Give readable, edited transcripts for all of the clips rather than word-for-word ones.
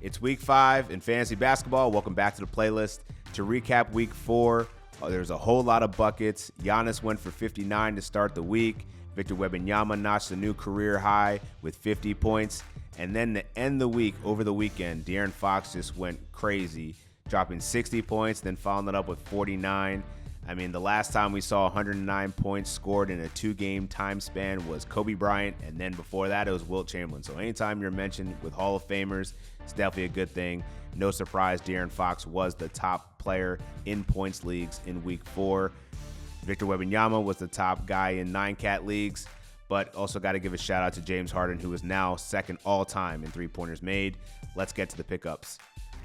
It's week 5 in fantasy basketball. Welcome back to the playlist. To recap week 4, there's a whole lot of buckets. Giannis went for 59 to start the week. Victor Wembanyama notched a new career high with 50 points. And then to end the week, over the weekend, De'Aaron Fox just went crazy, dropping 60 points, then following it up with 49. I mean, the last time we saw 109 points scored in a 2-game time span was Kobe Bryant, and then before that, it was Wilt Chamberlain. So anytime you're mentioned with Hall of Famers, it's definitely a good thing. No surprise, De'Aaron Fox was the top player in points leagues in week 4. Victor Wembanyama was the top guy in 9-cat leagues, but also got to give a shout out to James Harden, who is now second all-time in three-pointers made. Let's get to the pickups.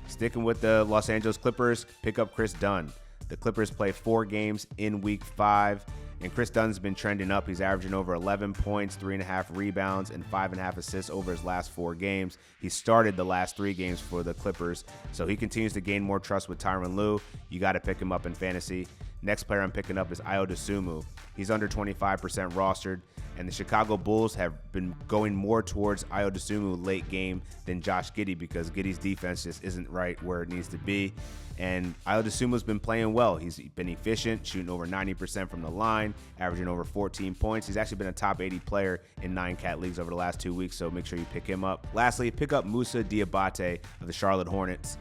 Sticking with the Los Angeles Clippers, pick up Kris Dunn. The Clippers play 4 games in week 5, and Kris Dunn's been trending up. He's averaging over 11 points, 3.5 rebounds, and 5.5 assists over his last 4 games. He started the last 3 games for the Clippers, so he continues to gain more trust with Tyronn Lue. You got to pick him up in fantasy. Next player I'm picking up is Dosunmu. He's under 25% rostered, and the Chicago Bulls have been going more towards Dosunmu late game than Josh Giddey because Giddey's defense just isn't right where it needs to be. And Dosunmu's been playing well. He's been efficient, shooting over 90% from the line, averaging over 14 points. He's actually been a top 80 player in 9-cat leagues over the last 2 weeks, so make sure you pick him up. Lastly, pick up Moussa Diabate of the Charlotte Hornets.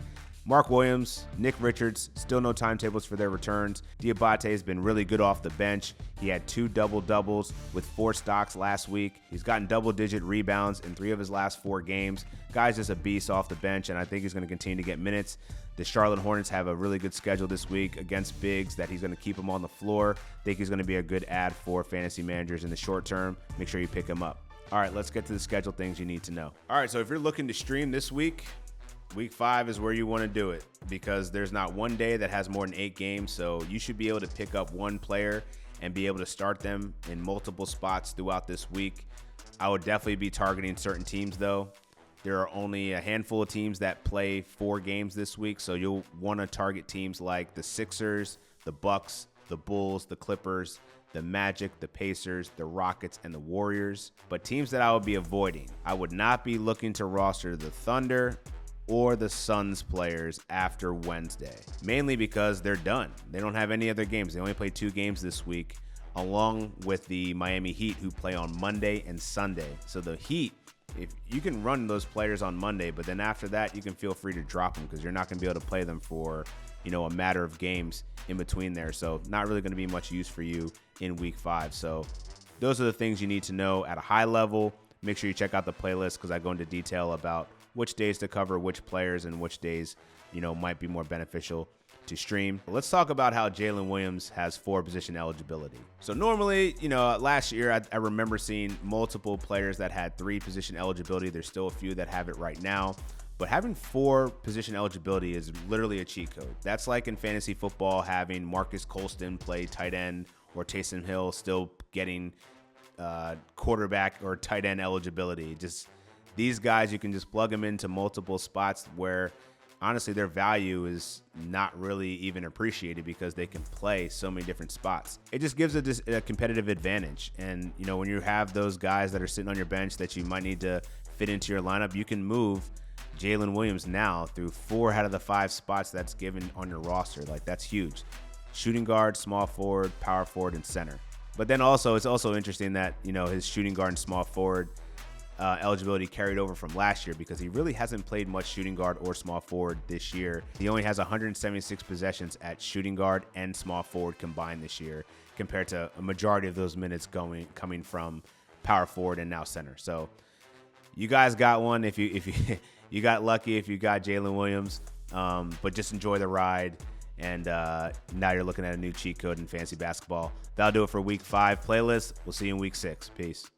Mark Williams, Nick Richards, still no timetables for their returns. Diabate has been really good off the bench. He had 2 double-doubles with 4 stocks last week. He's gotten double-digit rebounds in 3 of his last 4 games. Guy's just a beast off the bench, and I think he's going to continue to get minutes. The Charlotte Hornets have a really good schedule this week against bigs that he's going to keep them on the floor. I think he's going to be a good add for fantasy managers in the short term. Make sure you pick him up. All right, let's get to the schedule things you need to know. All right, so if you're looking to stream this week, Week 5 is where you want to do it because there's not one day that has more than 8 games, so you should be able to pick up one player and be able to start them in multiple spots throughout this week. I would definitely be targeting certain teams, though. There are only a handful of teams that play 4 games this week, so you'll want to target teams like the Sixers, the Bucks, the Bulls, the Clippers, the Magic, the Pacers, the Rockets, and the Warriors. But teams that I would be avoiding, I would not be looking to roster the Thunder or the Suns players after Wednesday, mainly because they're done. They don't have any other games. They only play 2 games this week, along with the Miami Heat, who play on Monday and Sunday. So the Heat, if you can run those players on Monday, but then after that, you can feel free to drop them because you're not going to be able to play them for, a matter of games in between there. So not really going to be much use for you in week 5. So those are the things you need to know at a high level. Make sure you check out the playlist because I go into detail about which days to cover which players and which days, might be more beneficial to stream. Let's talk about how Jalen Williams has 4 position eligibility. So normally, last year I remember seeing multiple players that had 3 position eligibility. There's still a few that have it right now, but having 4 position eligibility is literally a cheat code. That's like in fantasy football, having Marcus Colston play tight end or Taysom Hill still getting quarterback or tight end eligibility. These guys, you can just plug them into multiple spots where, honestly, their value is not really even appreciated because they can play so many different spots. It just gives a competitive advantage. And, when you have those guys that are sitting on your bench that you might need to fit into your lineup, you can move Jalen Williams now through 4 out of the 5 spots that's given on your roster. Like, that's huge. Shooting guard, small forward, power forward, and center. But then also, it's also interesting that, his shooting guard and small forward eligibility carried over from last year because he really hasn't played much shooting guard or small forward this year. He only has 176 possessions at shooting guard and small forward combined this year compared to a majority of those minutes coming from power forward and now center. So you guys got one if you got lucky if you got Jalen Williams, but just enjoy the ride. And now you're looking at a new cheat code in fantasy basketball. That'll do it for week 5 playlist. We'll see you in week 6. Peace.